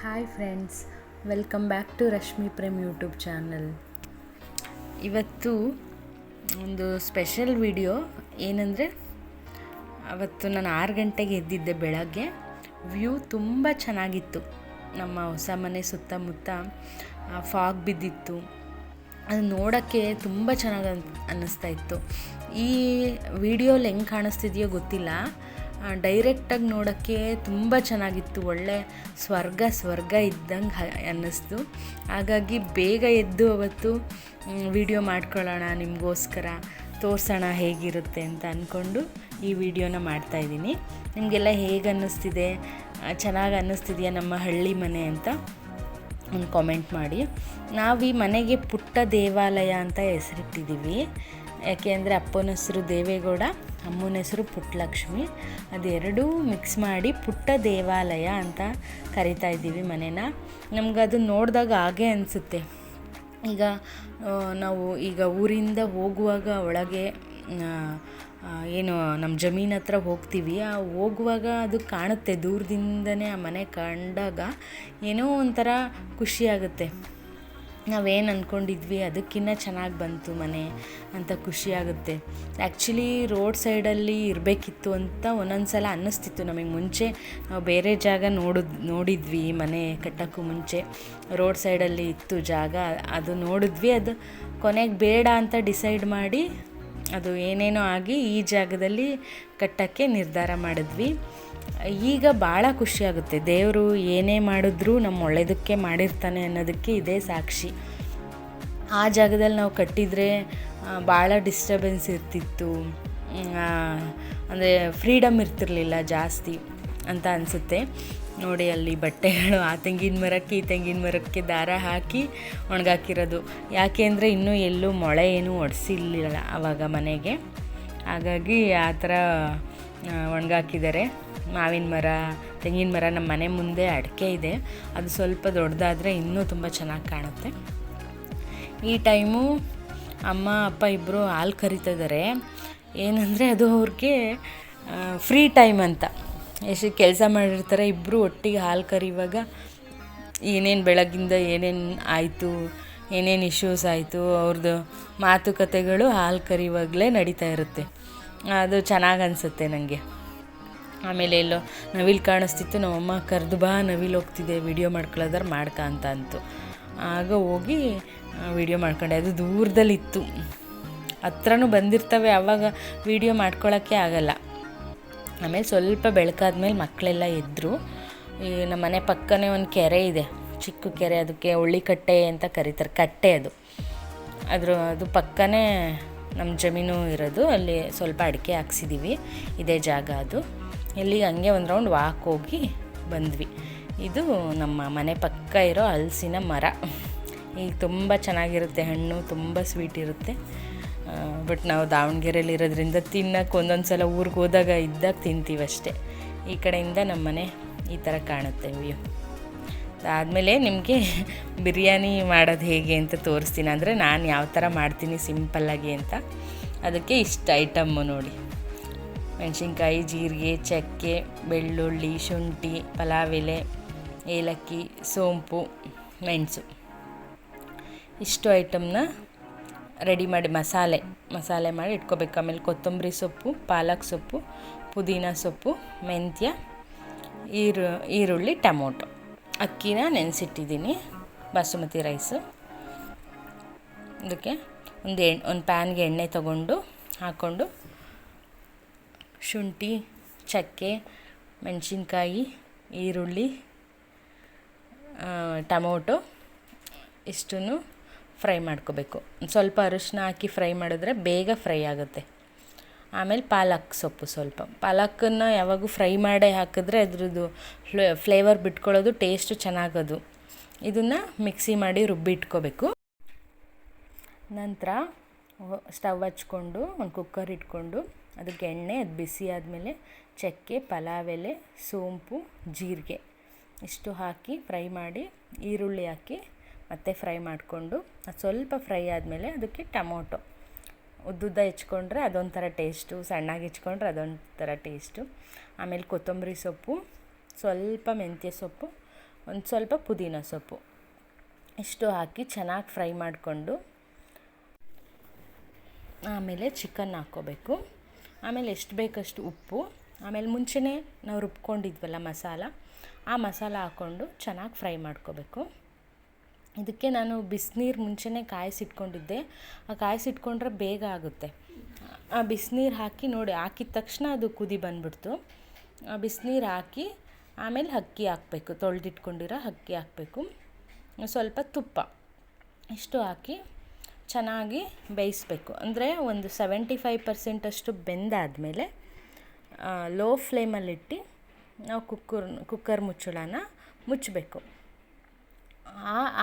Hi friends, welcome back to Rashmi Prem YouTube channel. ಇವತ್ತು ಒಂದು special video ಏನಂದರೆ, ಅವತ್ತು ನಾನು 6 ಗಂಟೆಗೆ ಎದ್ದಿದ್ದೆ ಬೆಳಗ್ಗೆ. ವ್ಯೂ ತುಂಬ ಚೆನ್ನಾಗಿತ್ತು. ನಮ್ಮ ಹೊಸ ಮನೆ ಸುತ್ತಮುತ್ತ ಫಾಗ್ ಬಿದ್ದಿತ್ತು. ಅದು ನೋಡೋಕ್ಕೆ ತುಂಬ ಚೆನ್ನಾಗಿ ಅನ್ನಿಸ್ತಾ ಇತ್ತು. ಈ ವಿಡಿಯೋಲಿ ಹೆಂಗೆ ಕಾಣಿಸ್ತಿದೆಯೋ ಗೊತ್ತಿಲ್ಲ, ಡೈರೆಕ್ಟಾಗಿ ನೋಡೋಕ್ಕೆ ತುಂಬ ಚೆನ್ನಾಗಿತ್ತು. ಒಳ್ಳೆ ಸ್ವರ್ಗ ಇದ್ದಂಗೆ ಅನ್ನಿಸ್ತು. ಹಾಗಾಗಿ ಬೇಗ ಎದ್ದು ಅವತ್ತು ವಿಡಿಯೋ ಮಾಡ್ಕೊಳ್ಳೋಣ, ನಿಮಗೋಸ್ಕರ ತೋರಿಸೋಣ ಹೇಗಿರುತ್ತೆ ಅಂತ ಅಂದ್ಕೊಂಡು ಈ ವಿಡಿಯೋನ ಮಾಡ್ತಾಯಿದ್ದೀನಿ. ನಿಮಗೆಲ್ಲ ಹೇಗೆ ಅನ್ನಿಸ್ತಿದೆ, ಚೆನ್ನಾಗಿ ಅನ್ನಿಸ್ತಿದೆಯಾ ನಮ್ಮ ಹಳ್ಳಿ ಮನೆ ಅಂತ ಒಂದು ಕಾಮೆಂಟ್ ಮಾಡಿ. ನಾವು ಈ ಮನೆಗೆ ಪುಟ್ಟ ದೇವಾಲಯ ಅಂತ ಹೆಸರಿಟ್ಟಿದ್ದೀವಿ. ಯಾಕೆಂದರೆ ಅಪ್ಪನ ಹೆಸರು ದೇವೇಗೌಡ, ಅಮ್ಮನ ಹೆಸರು ಪುಟ್ಟಲಕ್ಷ್ಮಿ. ಅದೆರಡೂ ಮಿಕ್ಸ್ ಮಾಡಿ ಪುಟ್ಟ ದೇವಾಲಯ ಅಂತ ಕರಿತಾ ಇದ್ದೀವಿ ಮನೇನ. ನಮಗದು ನೋಡಿದಾಗ ಹಾಗೆ ಅನಿಸುತ್ತೆ. ಈಗ ಊರಿಂದ ಹೋಗುವಾಗ ಒಳಗೆ ಏನು ನಮ್ಮ ಜಮೀನು ಹತ್ರ ಹೋಗ್ತೀವಿ, ಹೋಗುವಾಗ ಅದು ಕಾಣುತ್ತೆ ದೂರದಿಂದನೇ. ಆ ಮನೆ ಕಂಡಾಗ ಏನೋ ಒಂಥರ ಖುಷಿಯಾಗುತ್ತೆ. ನಾವೇನು ಅಂದ್ಕೊಂಡಿದ್ವಿ ಅದಕ್ಕಿಂತ ಚೆನ್ನಾಗಿ ಬಂತು ಮನೆ ಅಂತ ಖುಷಿಯಾಗುತ್ತೆ. ಆ್ಯಕ್ಚುಲಿ ರೋಡ್ ಸೈಡಲ್ಲಿ ಇರಬೇಕಿತ್ತು ಅಂತ ಒಂದೊಂದು ಸಲ ಅನ್ನಿಸ್ತಿತ್ತು ನಮಗೆ. ಮುಂಚೆ ನಾವು ಬೇರೆ ಜಾಗ ನೋಡಿದ್ವಿ, ಮನೆ ಕಟ್ಟೋಕ್ಕೂ ಮುಂಚೆ ರೋಡ್ ಸೈಡಲ್ಲಿ ಇತ್ತು ಜಾಗ. ಅದು ನೋಡಿದ್ವಿ, ಅದು ಕೊನೆಗೆ ಬೇಡ ಅಂತ ಡಿಸೈಡ್ ಮಾಡಿ ಅದು ಏನೇನೋ ಆಗಿ ಈ ಜಾಗದಲ್ಲಿ ಕಟ್ಟೋಕ್ಕೆ ನಿರ್ಧಾರ ಮಾಡಿದ್ವಿ. ಈಗ ಭಾಳ ಖುಷಿಯಾಗುತ್ತೆ. ದೇವರು ಏನೇ ಮಾಡಿದ್ರೂ ನಮ್ಮ ಒಳ್ಳೆಯದಕ್ಕೆ ಮಾಡಿರ್ತಾನೆ ಅನ್ನೋದಕ್ಕೆ ಇದೇ ಸಾಕ್ಷಿ. ಆ ಜಾಗದಲ್ಲಿ ನಾವು ಕಟ್ಟಿದರೆ ಭಾಳ ಡಿಸ್ಟರ್ಬೆನ್ಸ್ ಇರ್ತಿತ್ತು, ಅಂದರೆ ಫ್ರೀಡಮ್ ಇರ್ತಿರಲಿಲ್ಲ ಜಾಸ್ತಿ ಅಂತ ಅನಿಸುತ್ತೆ. ನೋಡಿ, ಅಲ್ಲಿ ಬಟ್ಟೆಗಳು ಆ ತೆಂಗಿನ ಮರಕ್ಕೆ ಈ ತೆಂಗಿನ ಮರಕ್ಕೆ ದಾರ ಹಾಕಿ ಒಣಗಾಕಿರೋದು. ಯಾಕೆ ಅಂದರೆ ಇನ್ನೂ ಎಲ್ಲೂ ಮೊಳೆ ಏನೂ ಒಡಿಸಿರ್ಲಿಲ್ಲ ಆವಾಗ ಮನೆಗೆ. ಹಾಗಾಗಿ ಆ ಥರ ಒಣಗಾಕಿದ್ದಾರೆ. ಮಾವಿನ ಮರ, ತೆಂಗಿನ ಮರ, ನಮ್ಮ ಮನೆ ಮುಂದೆ ಅಡಿಕೆ ಇದೆ. ಅದು ಸ್ವಲ್ಪ ದೊಡ್ಡದಾದರೆ ಇನ್ನೂ ತುಂಬ ಚೆನ್ನಾಗಿ ಕಾಣುತ್ತೆ. ಈ ಟೈಮು ಅಮ್ಮ ಅಪ್ಪ ಇಬ್ಬರು ಹಾಲು ಕರಿತಿದ್ದಾರೆ. ಏನಂದರೆ ಅದು ಅವ್ರಿಗೆ ಫ್ರೀ ಟೈಮ್ ಅಂತ. ಎಷ್ಟು ಕೆಲಸ ಮಾಡಿರ್ತಾರೆ, ಇಬ್ಬರು ಒಟ್ಟಿಗೆ ಹಾಲು ಕರಿಯುವಾಗ ಏನೇನು ಬೆಳಗಿಂದ ಏನೇನು ಆಯಿತು, ಏನೇನು ಇಶ್ಯೂಸ್ ಆಯಿತು, ಅವ್ರದ್ದು ಮಾತುಕತೆಗಳು ಹಾಲು ಕರಿಯುವಾಗಲೇ ನಡೀತಾ ಇರುತ್ತೆ. ಅದು ಚೆನ್ನಾಗಿ ಅನಿಸುತ್ತೆ ನನಗೆ. ಆಮೇಲೆ ಎಲ್ಲೋ ನವಿಲು ಕಾಣಿಸ್ತಿತ್ತು. ನಮ್ಮಮ್ಮ ಕರೆದು ಬಾ, ನವಿಲು ಹೋಗ್ತಿದೆ, ವಿಡಿಯೋ ಮಾಡ್ಕೊಳ್ಳೋದಾರು ಮಾಡ್ಕ ಅಂತ ಅಂತು. ಆಗ ಹೋಗಿ ವಿಡಿಯೋ ಮಾಡ್ಕೊಂಡೆ. ಅದು ದೂರದಲ್ಲಿತ್ತು, ಹತ್ರನೂ ಬಂದಿರ್ತವೆ, ಆವಾಗ ವಿಡಿಯೋ ಮಾಡ್ಕೊಳ್ಳೋಕ್ಕೆ ಆಗಲ್ಲ. ಆಮೇಲೆ ಸ್ವಲ್ಪ ಬೆಳಕಾದ್ಮೇಲೆ ಮಕ್ಕಳೆಲ್ಲ ಎದ್ದರು. ಈ ನಮ್ಮ ಮನೆ ಪಕ್ಕನೇ ಒಂದು ಕೆರೆ ಇದೆ, ಚಿಕ್ಕ ಕೆರೆ. ಅದಕ್ಕೆ ಉಳ್ಳಿಕಟ್ಟೆ ಅಂತ ಕರೀತಾರೆ, ಕಟ್ಟೆ ಅದು ಪಕ್ಕನೇ ನಮ್ಮ ಜಮೀನು ಇರೋದು. ಅಲ್ಲಿ ಸ್ವಲ್ಪ ಅಡಿಕೆ ಹಾಕ್ಸಿದ್ದೀವಿ. ಇದೇ ಜಾಗ ಅದು. ಇಲ್ಲಿಗೆ ಹಂಗೆ ಒಂದು ರೌಂಡ್ ವಾಕ್ ಹೋಗಿ ಬಂದ್ವಿ. ಇದು ನಮ್ಮ ಮನೆ ಪಕ್ಕ ಇರೋ ಹಲಸಿನ ಮರ. ಈಗ ತುಂಬ ಚೆನ್ನಾಗಿರುತ್ತೆ, ಹಣ್ಣು ತುಂಬ ಸ್ವೀಟ್ ಇರುತ್ತೆ. ಬಟ್ ನಾವು ದಾವಣಗೆರೆಯಲ್ಲಿ ಇರೋದ್ರಿಂದ ತಿನ್ನೋಕ್ಕೆ ಒಂದೊಂದು ಸಲ ಊರಿಗೆ ಹೋದಾಗ ಇದ್ದಾಗ ತಿಂತೀವಿ ಅಷ್ಟೇ. ಈ ಕಡೆಯಿಂದ ನಮ್ಮ ಮನೆ ಈ ಥರ ಕಾಣುತ್ತೆ ವ್ಯೂ. ಅದಾದಮೇಲೆ ನಿಮಗೆ ಬಿರಿಯಾನಿ ಮಾಡೋದು ಹೇಗೆ ಅಂತ ತೋರಿಸ್ತೀನಿ. ಅಂದರೆ ನಾನು ಯಾವ ಥರ ಮಾಡ್ತೀನಿ ಸಿಂಪಲ್ಲಾಗಿ ಅಂತ. ಅದಕ್ಕೆ ಇಷ್ಟು ಐಟಮ್ಮು ನೋಡಿ: ಮೆಣಸಿನ್ಕಾಯಿ, ಜೀರಿಗೆ, ಚಕ್ಕೆ, ಬೆಳ್ಳುಳ್ಳಿ, ಶುಂಠಿ, ಪಲಾವ್ ಎಲೆ, ಏಲಕ್ಕಿ, ಸೋಂಪು, ಮೆಣಸು. ಇಷ್ಟು ಐಟಮ್ನ ರೆಡಿ ಮಾಡಿ ಮಸಾಲೆ ಮಾಡಿ ಇಟ್ಕೋಬೇಕು. ಆಮೇಲೆ ಕೊತ್ತಂಬರಿ ಸೊಪ್ಪು, ಪಾಲಕ್ ಸೊಪ್ಪು, ಪುದೀನ ಸೊಪ್ಪು, ಮೆಂತ್ಯ, ಈರುಳ್ಳಿ, ಟೊಮೊಟೊ. ಅಕ್ಕಿನ ನೆನೆಸಿಟ್ಟಿದ್ದೀನಿ, ಬಾಸುಮತಿ ರೈಸು. ಇದಕ್ಕೆ ಒಂದು ಪ್ಯಾನ್ಗೆ ಎಣ್ಣೆ ತೊಗೊಂಡು ಹಾಕ್ಕೊಂಡು ಶುಂಠಿ, ಚಕ್ಕೆ, ಮೆಣಸಿನ್ಕಾಯಿ, ಈರುಳ್ಳಿ, ಟೊಮೊಟೊ ಇಷ್ಟನ್ನು ಫ್ರೈ ಮಾಡ್ಕೋಬೇಕು. ಸ್ವಲ್ಪ ಅರಿಶಿನ ಹಾಕಿ ಫ್ರೈ ಮಾಡಿದ್ರೆ ಬೇಗ ಫ್ರೈ ಆಗುತ್ತೆ. ಆಮೇಲೆ ಪಾಲಕ್ ಸೊಪ್ಪು, ಪಾಲಕನ್ನು ಯಾವಾಗೂ ಫ್ರೈ ಮಾಡೇ ಹಾಕಿದ್ರೆ ಅದ್ರದ್ದು ಫ್ಲೇವರ್ ಬಿಟ್ಕೊಳ್ಳೋದು, ಟೇಸ್ಟು ಚೆನ್ನಾಗೋದು. ಇದನ್ನು ಮಿಕ್ಸಿ ಮಾಡಿ ರುಬ್ಬಿ ಇಟ್ಕೋಬೇಕು. ನಂತರ ಸ್ಟವ್ ಹಚ್ಕೊಂಡು ಒಂದು ಕುಕ್ಕರ್ ಇಟ್ಕೊಂಡು ಅದಕ್ಕೆ ಎಣ್ಣೆ, ಅದು ಬಿಸಿ ಆದಮೇಲೆ ಚಕ್ಕೆ, ಪಲಾವ್ ಎಲೆ, ಸೋಂಪು, ಜೀರಿಗೆ ಇಷ್ಟು ಹಾಕಿ ಫ್ರೈ ಮಾಡಿ, ಈರುಳ್ಳಿ ಹಾಕಿ ಮತ್ತೆ ಫ್ರೈ ಮಾಡಿಕೊಂಡು, ಅದು ಸ್ವಲ್ಪ ಫ್ರೈ ಆದಮೇಲೆ ಅದಕ್ಕೆ ಟೊಮೊಟೊ ಉದ್ದುದ್ದ ಹೆಚ್ಕೊಂಡ್ರೆ ಅದೊಂಥರ ಟೇಸ್ಟು, ಸಣ್ಣಗೆ ಹೆಚ್ಕೊಂಡ್ರೆ ಅದೊಂಥರ ಟೇಸ್ಟು. ಆಮೇಲೆ ಕೊತ್ತಂಬರಿ ಸೊಪ್ಪು, ಸ್ವಲ್ಪ ಮೆಂತ್ಯ ಸೊಪ್ಪು, ಒಂದು ಸ್ವಲ್ಪ ಪುದೀನ ಸೊಪ್ಪು ಇಷ್ಟು ಹಾಕಿ ಚೆನ್ನಾಗಿ ಫ್ರೈ ಮಾಡಿಕೊಂಡು ಆಮೇಲೆ ಚಿಕನ್ ಹಾಕ್ಕೋಬೇಕು. ಆಮೇಲೆ ಎಷ್ಟು ಬೇಕಷ್ಟು ಉಪ್ಪು, ಆಮೇಲೆ ಮುಂಚೆನೇ ನಾವು ರುಬ್ಕೊಂಡಿದ್ವಲ್ಲ ಮಸಾಲ, ಆ ಮಸಾಲ ಹಾಕ್ಕೊಂಡು ಚೆನ್ನಾಗಿ ಫ್ರೈ ಮಾಡ್ಕೋಬೇಕು. ಇದಕ್ಕೆ ನಾನು ಬಿಸಿನೀರು ಮುಂಚೆನೇ ಕಾಯಿಸಿಟ್ಕೊಂಡಿದ್ದೆ. ಆ ಕಾಯಿಸಿಟ್ಕೊಂಡ್ರೆ ಬೇಗ ಆಗುತ್ತೆ. ಆ ಬಿಸಿನೀರು ಹಾಕಿ ನೋಡಿ, ಹಾಕಿದ ತಕ್ಷಣ ಅದು ಕುದಿ ಬಂದ್ಬಿಡ್ತು. ಆ ಬಿಸಿನೀರು ಹಾಕಿ ಆಮೇಲೆ ಅಕ್ಕಿ ಹಾಕಬೇಕು, ತೊಳೆದಿಟ್ಕೊಂಡಿರೋ ಅಕ್ಕಿ ಹಾಕಬೇಕು, ಸ್ವಲ್ಪ ತುಪ್ಪ ಇಷ್ಟು ಹಾಕಿ ಚೆನ್ನಾಗಿ ಬೇಯಿಸಬೇಕು. ಅಂದರೆ ಒಂದು 75% ಅಷ್ಟು ಬೆಂದಾದಮೇಲೆ ಲೋ ಫ್ಲೇಮಲ್ಲಿಟ್ಟು ನಾವು ಕುಕ್ಕರ್ ಮುಚ್ಚಳನ ಮುಚ್ಚಬೇಕು.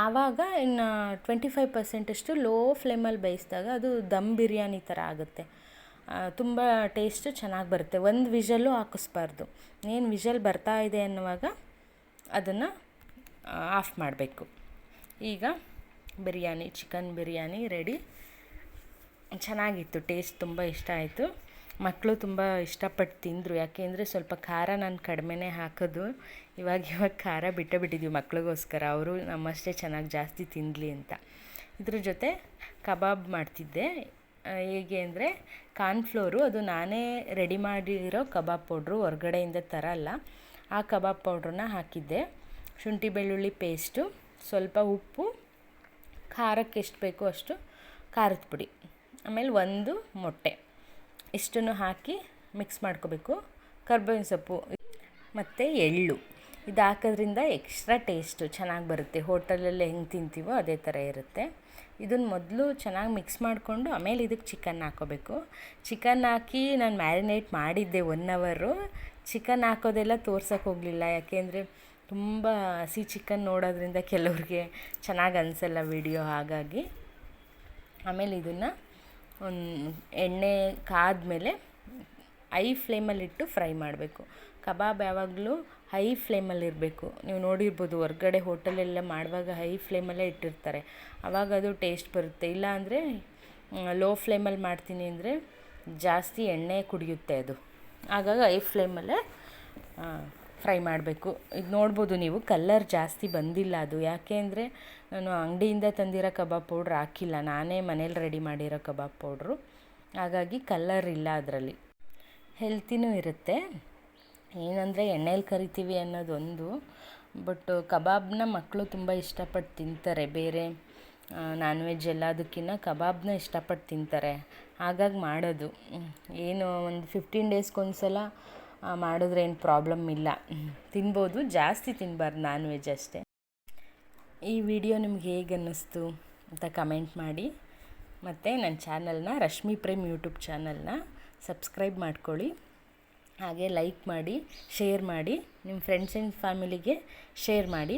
ಆವಾಗ ಇನ್ನು 25% ಅಷ್ಟು ಲೋ ಫ್ಲೇಮಲ್ಲಿ ಬೇಯಿಸಿದಾಗ ಅದು ದಮ್ ಬಿರಿಯಾನಿ ಥರ ಆಗುತ್ತೆ. ತುಂಬ ಟೇಸ್ಟು ಚೆನ್ನಾಗಿ ಬರುತ್ತೆ. ಒಂದು ವಿಷಲ್ಲು ಹಾಕಿಸ್ಬಾರ್ದು. ಏನು ವಿಷಲ್ ಬರ್ತಾ ಇದೆ ಅನ್ನುವಾಗ ಅದನ್ನು ಆಫ್ ಮಾಡಬೇಕು. ಈಗ ಬಿರಿಯಾನಿ, ಚಿಕನ್ ಬಿರಿಯಾನಿ ರೆಡಿ. ಚೆನ್ನಾಗಿತ್ತು, ಟೇಸ್ಟ್ ತುಂಬ ಇಷ್ಟ ಆಯಿತು. ಮಕ್ಕಳು ತುಂಬ ಇಷ್ಟಪಟ್ಟು ತಿಂದರು. ಯಾಕೆಂದರೆ ಸ್ವಲ್ಪ ಖಾರ ನಾನು ಕಡಿಮೆನೇ ಹಾಕೋದು. ಇವಾಗ ಖಾರ ಬಿಟ್ಟಿದ್ದೀವಿ ಮಕ್ಳಿಗೋಸ್ಕರ, ಅವರು ನಮ್ಮಷ್ಟೇ ಚೆನ್ನಾಗಿ ಜಾಸ್ತಿ ತಿನ್ನಲಿ ಅಂತ. ಇದ್ರ ಜೊತೆ ಕಬಾಬ್ ಮಾಡ್ತಿದ್ದೆ. ಹೇಗೆ ಅಂದರೆ ಕಾರ್ನ್ಫ್ಲೋರು, ಅದು ನಾನೇ ರೆಡಿ ಮಾಡಿರೋ ಕಬಾಬ್ ಪೌಡ್ರು, ಹೊರಗಡೆಯಿಂದ ತರಲ್ಲ. ಆ ಕಬಾಬ್ ಪೌಡ್ರನ್ನ ಹಾಕಿದ್ದೆ. ಶುಂಠಿ ಬೆಳ್ಳುಳ್ಳಿ ಪೇಸ್ಟು, ಸ್ವಲ್ಪ ಉಪ್ಪು, ಖಾರಕ್ಕೆ ಎಷ್ಟು ಬೇಕೋ ಅಷ್ಟು ಖಾರದ ಪುಡಿ, ಆಮೇಲೆ ಒಂದು ಮೊಟ್ಟೆ, ಇಷ್ಟನ್ನು ಹಾಕಿ ಮಿಕ್ಸ್ ಮಾಡ್ಕೋಬೇಕು. ಕರ್ಬೇವಿನ ಸೊಪ್ಪು ಮತ್ತು ಎಳ್ಳು ಇದು ಹಾಕೋದ್ರಿಂದ ಎಕ್ಸ್ಟ್ರಾ ಟೇಸ್ಟು ಚೆನ್ನಾಗಿ ಬರುತ್ತೆ. ಹೋಟೆಲಲ್ಲಿ ಹೆಂಗೆ ತಿಂತೀವೋ ಅದೇ ಥರ ಇರುತ್ತೆ. ಇದನ್ನು ಮೊದಲು ಚೆನ್ನಾಗಿ ಮಿಕ್ಸ್ ಮಾಡಿಕೊಂಡು ಆಮೇಲೆ ಇದಕ್ಕೆ ಚಿಕನ್ ಹಾಕ್ಕೋಬೇಕು. ಚಿಕನ್ ಹಾಕಿ ನಾನು ಮ್ಯಾರಿನೇಟ್ ಮಾಡಿದ್ದೆ 1 ಅವರು. ಚಿಕನ್ ಹಾಕೋದೆಲ್ಲ ತೋರ್ಸೋಕ್ಕೆ ಹೋಗಲಿಲ್ಲ, ಯಾಕೆಂದರೆ ತುಂಬ ಹಸಿ ಚಿಕನ್ ನೋಡೋದ್ರಿಂದ ಕೆಲವ್ರಿಗೆ ಚೆನ್ನಾಗಿ ಅನಿಸಲ್ಲ ವಿಡಿಯೋ, ಹಾಗಾಗಿ. ಆಮೇಲೆ ಇದನ್ನು ಒಂದು ಎಣ್ಣೆ ಕಾದ್ಮೇಲೆ ಹೈ ಫ್ಲೇಮಲ್ಲಿಟ್ಟು ಫ್ರೈ ಮಾಡಬೇಕು. ಕಬಾಬ್ ಯಾವಾಗಲೂ ಹೈ ಫ್ಲೇಮಲ್ಲಿರಬೇಕು. ನೀವು ನೋಡಿರ್ಬೋದು ಹೊರ್ಗಡೆ ಹೋಟೆಲೆಲ್ಲ ಮಾಡುವಾಗ ಹೈ ಫ್ಲೇಮಲ್ಲೇ ಇಟ್ಟಿರ್ತಾರೆ, ಆವಾಗ ಅದು ಟೇಸ್ಟ್ ಬರುತ್ತೆ. ಇಲ್ಲ ಅಂದರೆ ಲೋ ಫ್ಲೇಮಲ್ಲಿ ಮಾಡ್ತೀನಿ ಅಂದರೆ ಜಾಸ್ತಿ ಎಣ್ಣೆ ಕುಡಿಯುತ್ತೆ ಅದು. ಹಾಗಾಗಿ ಹೈ ಫ್ಲೇಮಲ್ಲೇ ಫ್ರೈ ಮಾಡಬೇಕು. ಇದು ನೋಡ್ಬೋದು ನೀವು, ಕಲ್ಲರ್ ಜಾಸ್ತಿ ಬಂದಿಲ್ಲ ಅದು. ಯಾಕೆ ಅಂದರೆ ನಾನು ಅಂಗಡಿಯಿಂದ ತಂದಿರೋ ಕಬಾಬ್ ಪೌಡ್ರ್ ಹಾಕಿಲ್ಲ, ನಾನೇ ಮನೇಲಿ ರೆಡಿ ಮಾಡಿರೋ ಕಬಾಬ್ ಪೌಡ್ರು. ಹಾಗಾಗಿ ಕಲ್ಲರ್ ಇಲ್ಲ ಅದರಲ್ಲಿ. ಹೆಲ್ತಿನೂ ಇರುತ್ತೆ. ಏನಂದರೆ ಎಣ್ಣೆಲಿ ಕರಿತೀವಿ ಅನ್ನೋದೊಂದು, ಬಟ್ ಕಬಾಬ್ನ ಮಕ್ಕಳು ತುಂಬ ಇಷ್ಟಪಟ್ಟು ತಿಂತಾರೆ. ಬೇರೆ ನಾನ್ ವೆಜ್ ಎಲ್ಲದಕ್ಕಿಂತ ಕಬಾಬ್ನ ಇಷ್ಟಪಟ್ಟು ತಿಂತಾರೆ, ಹಾಗಾಗಿ ಮಾಡೋದು. ಏನು ಒಂದು 15 ಡೇಸ್ಗೊಂದ್ಸಲ ಮಾಡಿದ್ರೆ ಏನು ಪ್ರಾಬ್ಲಮ್ ಇಲ್ಲ, ತಿನ್ಬೋದು. ಜಾಸ್ತಿ ತಿನ್ನಬಾರ್ದು ನಾನ್ ವೆಜ್ ಅಷ್ಟೇ. ಈ ವಿಡಿಯೋ ನಿಮ್ಗೆ ಹೇಗೆ ಅನ್ನಿಸ್ತು ಅಂತ ಕಮೆಂಟ್ ಮಾಡಿ. ಮತ್ತು ನನ್ನ ಚಾನಲ್ನ, ರಶ್ಮಿ ಪ್ರೇಮ್ ಯೂಟ್ಯೂಬ್ ಚಾನಲ್ನ ಸಬ್ಸ್ಕ್ರೈಬ್ ಮಾಡ್ಕೊಳ್ಳಿ. ಹಾಗೆ ಲೈಕ್ ಮಾಡಿ, ಶೇರ್ ಮಾಡಿ, ನಿಮ್ಮ ಫ್ರೆಂಡ್ಸ್ ಆ್ಯಂಡ್ ಫ್ಯಾಮಿಲಿಗೆ ಶೇರ್ ಮಾಡಿ.